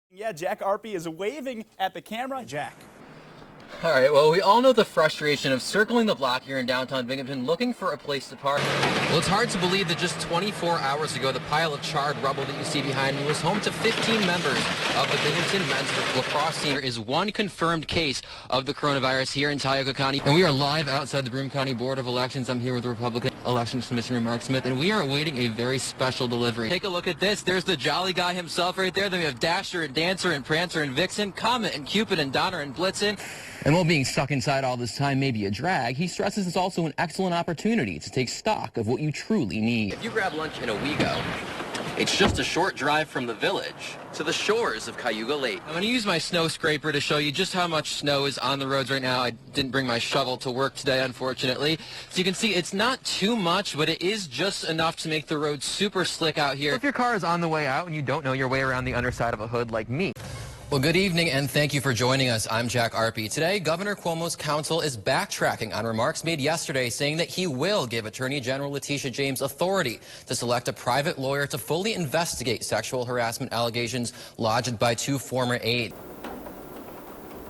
Yeah, Jack Arpey is waving at the camera. Jack. All right, well, we all know the frustration of circling the block here in downtown Binghamton looking for a place to park. Well, it's hard to believe that just 24 hours ago, the pile of charred rubble that you see behind me was home to 15 members of the Binghamton men's lacrosse team. There is one confirmed case of the coronavirus here in Tioga County, and we are live outside the Broome County Board of Elections. I'm here with Republican Elections Commissioner Mark Smith, and we are awaiting a very special delivery. Take a look at this. There's the jolly guy himself right there. Then we have Dasher and Dancer and Prancer and Vixen, Comet and Cupid and Donner and Blitzen. And while being stuck inside all this time may be a drag, he stresses it's also an excellent opportunity to take stock of what you truly need. If you grab lunch in Owego, it's just a short drive from the village to the shores of Cayuga Lake. I'm going to use my snow scraper to show you just how much snow is on the roads right now. I didn't bring my shovel to work today, unfortunately. So you can see it's not too much, but it is just enough to make the road super slick out here. If your car is on the way out and you don't know your way around the underside of a hood like me. Well, good evening, and thank you for joining us. I'm Jack Arpey. Today, Governor Cuomo's counsel is backtracking on remarks made yesterday saying that he will give Attorney General Letitia James authority to select a private lawyer to fully investigate sexual harassment allegations lodged by two former aides.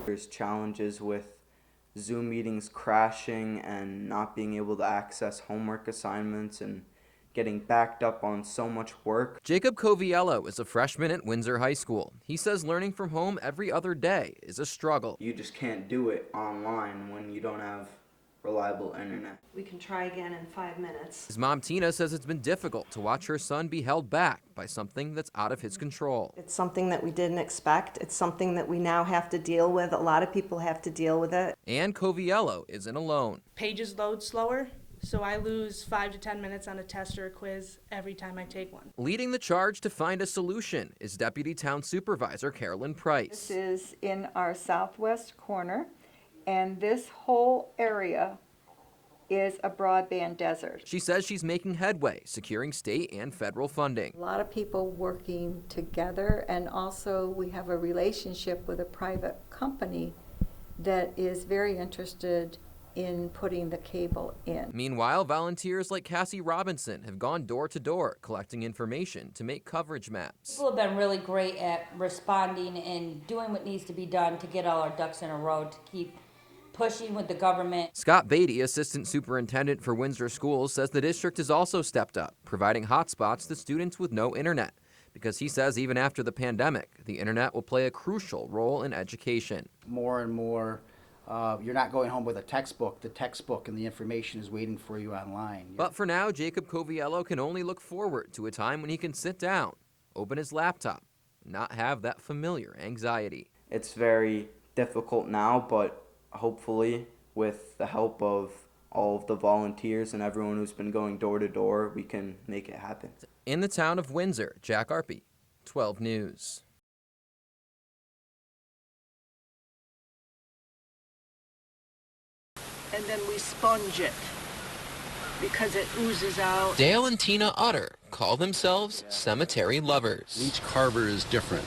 There's challenges with Zoom meetings crashing and not being able to access homework assignments and getting backed up on so much work. Jacob Coviello is a freshman at Windsor High School. He says learning from home every other day is a struggle. You just can't do it online when you don't have reliable internet. We can try again in 5 minutes. His mom, Tina, says it's been difficult to watch her son be held back by something that's out of his control. It's something that we didn't expect. It's something that we now have to deal with. A lot of people have to deal with it. And Coviello isn't alone. Pages load slower, so I lose 5 to 10 minutes on a test or a quiz every time I take one. Leading the charge to find a solution is Deputy Town Supervisor Carolyn Price. This is in our southwest corner, and this whole area is a broadband desert. She says she's making headway, securing state and federal funding. A lot of people working together, and also we have a relationship with a private company that is very interested in putting the cable in. Meanwhile, volunteers like Cassie Robinson have gone door to door collecting information to make coverage maps. People have been really great at responding and doing what needs to be done to get all our ducks in a row to keep pushing with the government. Scott Beatty, Assistant Superintendent for Windsor Schools, says the district has also stepped up, providing hotspots to students with no internet, because he says even after the pandemic, the internet will play a crucial role in education. More and more, you're not going home with a textbook. The textbook and the information is waiting for you online. But for now, Jacob Coviello can only look forward to a time when he can sit down, open his laptop, and not have that familiar anxiety. It's very difficult now, but hopefully with the help of all of the volunteers and everyone who's been going door to door, we can make it happen. In the town of Windsor, Jack Arpey, 12 News. And then we sponge it because it oozes out. Dale and Tina Utter call themselves cemetery lovers. Each carver is different,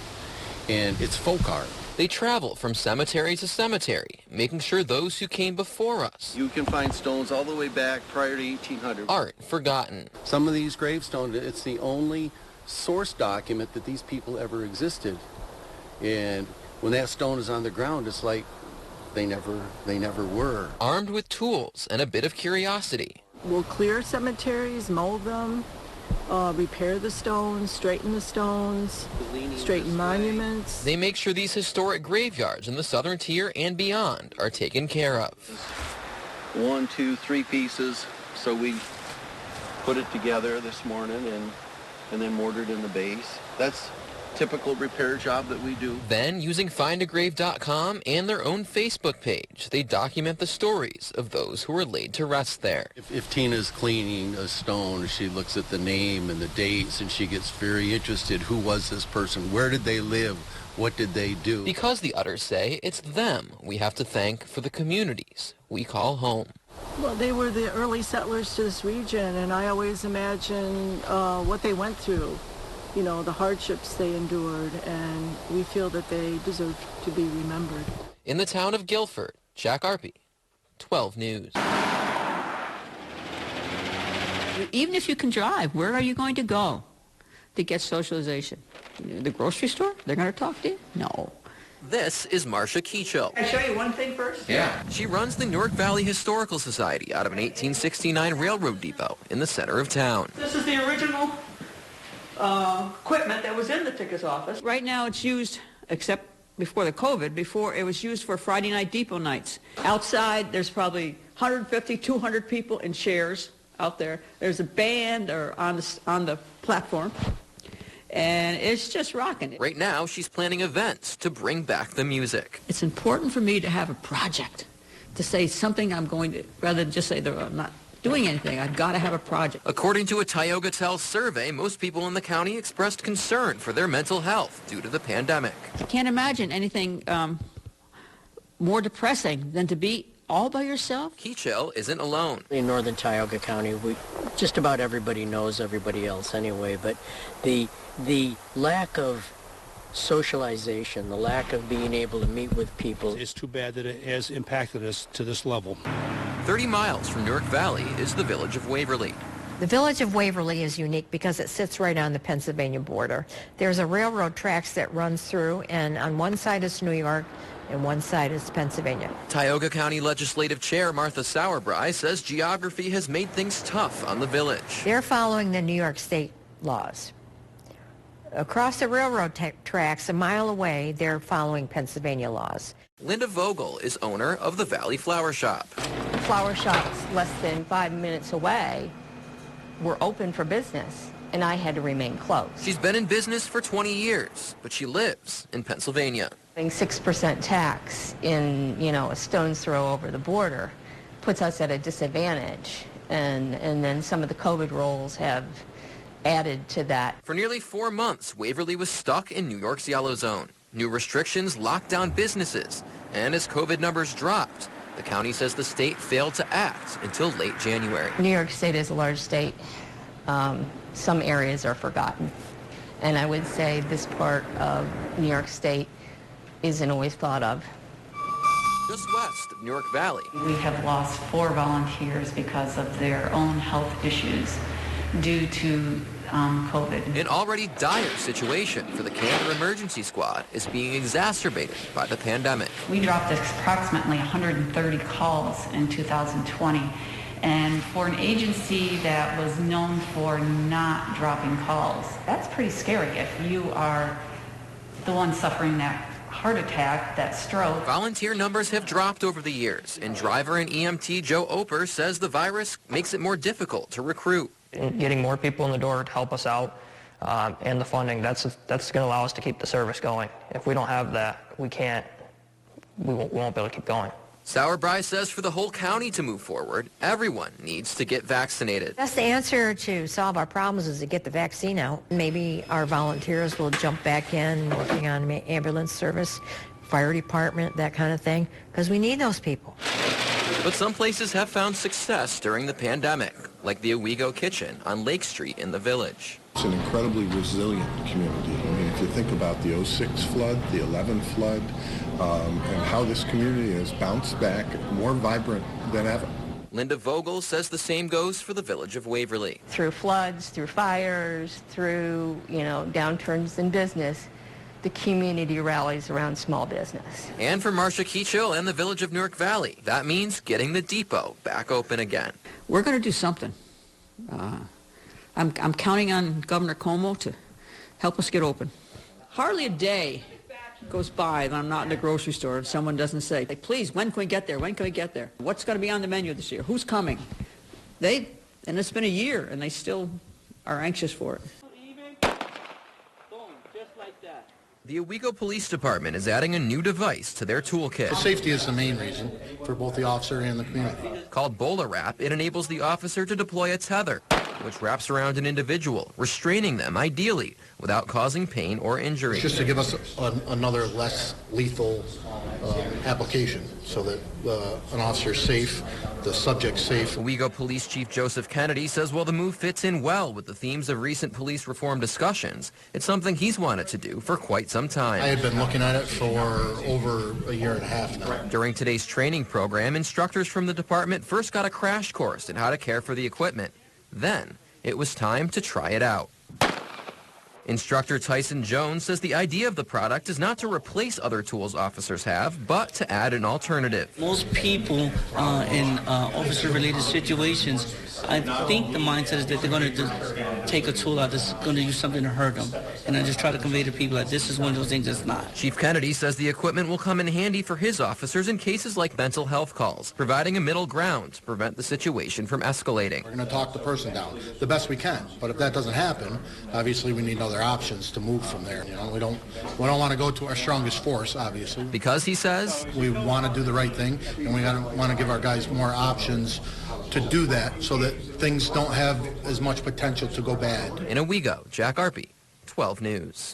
and it's folk art. They travel from cemetery to cemetery, making sure those who came before us You can find stones all the way back prior to 1800. aren't forgotten. Some of these gravestones, it's the only source document that these people ever existed. And when that stone is on the ground, it's like they never were. Armed with tools and a bit of curiosity, We'll clear cemeteries, mold them, repair the stones, straighten the stones, straighten monuments. they make sure these historic graveyards in the southern tier and beyond are taken care of. 1, 2, 3 pieces. So we put it together this morning and then mortared in the base. That's typical repair job that we do. Then, using findagrave.com and their own Facebook page, they document the stories of those who were laid to rest there. If Tina's cleaning a stone, she looks at the name and the dates, and she gets very interested. Who was this person? Where did they live? What did they do? Because the Utters say it's them we have to thank for the communities we call home. Well, they were the early settlers to this region, and I always imagine what they went through, you know, the hardships they endured, and we feel that they deserve to be remembered. In the town of Guilford, Jack Arpey, 12 News. Even if you can drive, where are you going to go? to get socialization. The grocery store, they're going to talk to you? No. This is Marcia Keachel. Can I show you one thing first? Yeah. She runs the Newark Valley Historical Society out of an 1869 railroad depot in the center of town. This is the original equipment that was in the tickets office. Right now it's used, except before the COVID, before it was used for Friday night depot nights. Outside there's probably 150, 200 people in chairs out there. There's a band or on the platform. And it's just rocking. Right now, she's planning events to bring back the music. It's important for me to have a project, to say something I'm going to, rather than just say that I'm not doing anything. I've got to have a project. According to a Tioga Tells survey, most people in the county expressed concern for their mental health due to the pandemic. I can't imagine anything more depressing than to be all by yourself. Keachel isn't alone. In northern Tioga County, just about everybody knows everybody else anyway, but the lack of socialization, the lack of being able to meet with people. It's too bad that it has impacted us to this level. 30 miles from Newark Valley is the village of Waverly. The village of Waverly is unique because it sits right on the Pennsylvania border. There's a railroad tracks that runs through, and on one side is New York, and one side is Pennsylvania. Tioga County Legislative Chair Martha Sauerbry says geography has made things tough on the village. They're following the New York State laws. Across the railroad tracks, a mile away, they're following Pennsylvania laws. Linda Vogel is owner of the Valley Flower Shop. The flower shops less than 5 minutes away were open for business, and I had to remain closed. She's been in business for 20 years, but she lives in Pennsylvania. 6% tax in, a stone's throw over the border puts us at a disadvantage. And then some of the COVID rules have added to that. For nearly 4 months, Waverly was stuck in New York's yellow zone. New restrictions locked down businesses, and as COVID numbers dropped, the county says the state failed to act until late January. New York State is a large state. Some areas are forgotten. And I would say this part of New York State isn't always thought of. Just west of Newark Valley. We have lost 4 volunteers because of their own health issues due to COVID. An already dire situation for the Canada Emergency Squad is being exacerbated by the pandemic. We dropped approximately 130 calls in 2020. And for an agency that was known for not dropping calls, that's pretty scary if you are the one suffering that heart attack, that stroke. Volunteer numbers have dropped over the years, and driver and EMT Joe Oper says the virus makes it more difficult to recruit. Getting more people in the door to help us out and the funding, that's going to allow us to keep the service going. If we don't have that, we won't be able to keep going. Sauerbry says for the whole county to move forward, everyone needs to get vaccinated. That's the answer to solve our problems, is to get the vaccine out. Maybe our volunteers will jump back in working on ambulance service, fire department, that kind of thing, because we need those people. But some places have found success during the pandemic, like the Owego Kitchen on Lake Street in the village. It's an incredibly resilient community. I mean, if you think about the 06 flood, the 11 flood, and how this community has bounced back more vibrant than ever. Linda Vogel says the same goes for the village of Waverly. Through floods, through fires, through, downturns in business, the community rallies around small business. And for Marcia Keachel and the village of Newark Valley, that means getting the depot back open again. We're going to do something. I'm counting on Governor Cuomo to help us get open. Hardly a day goes by that I'm not in the grocery store and someone doesn't say, hey, please, when can we get there? When can we get there? What's going to be on the menu this year? Who's coming? And it's been a year, and they still are anxious for it. The Owego Police Department is adding a new device to their toolkit. Safety is the main reason for both the officer and the community. Called Bowler Wrap, it enables the officer to deploy a tether, which wraps around an individual, restraining them, ideally, without causing pain or injury. It's just to give us another less lethal application so that an officer's safe, the subject's safe. Owego Police Chief Joseph Kennedy says while the move fits in well with the themes of recent police reform discussions, it's something he's wanted to do for quite some time. I had been looking at it for over a year and a half now. During today's training program, instructors from the department first got a crash course in how to care for the equipment. Then, it was time to try it out. Instructor Tyson Jones says the idea of the product is not to replace other tools officers have, but to add an alternative. Most people in officer-related situations, I think the mindset is that they're going to take a tool out that's going to use something to hurt them. And I just try to convey to people that this is one of those things that's not. Chief Kennedy says the equipment will come in handy for his officers in cases like mental health calls, providing a middle ground to prevent the situation from escalating. We're going to talk the person down the best we can, but if that doesn't happen, obviously we need other options to move from there. You know, we don't want to go to our strongest force, obviously. Because he says we want to do the right thing, and we want to give our guys more options to do that so that things don't have as much potential to go bad. In Owego, Jack Arpey, 12 News.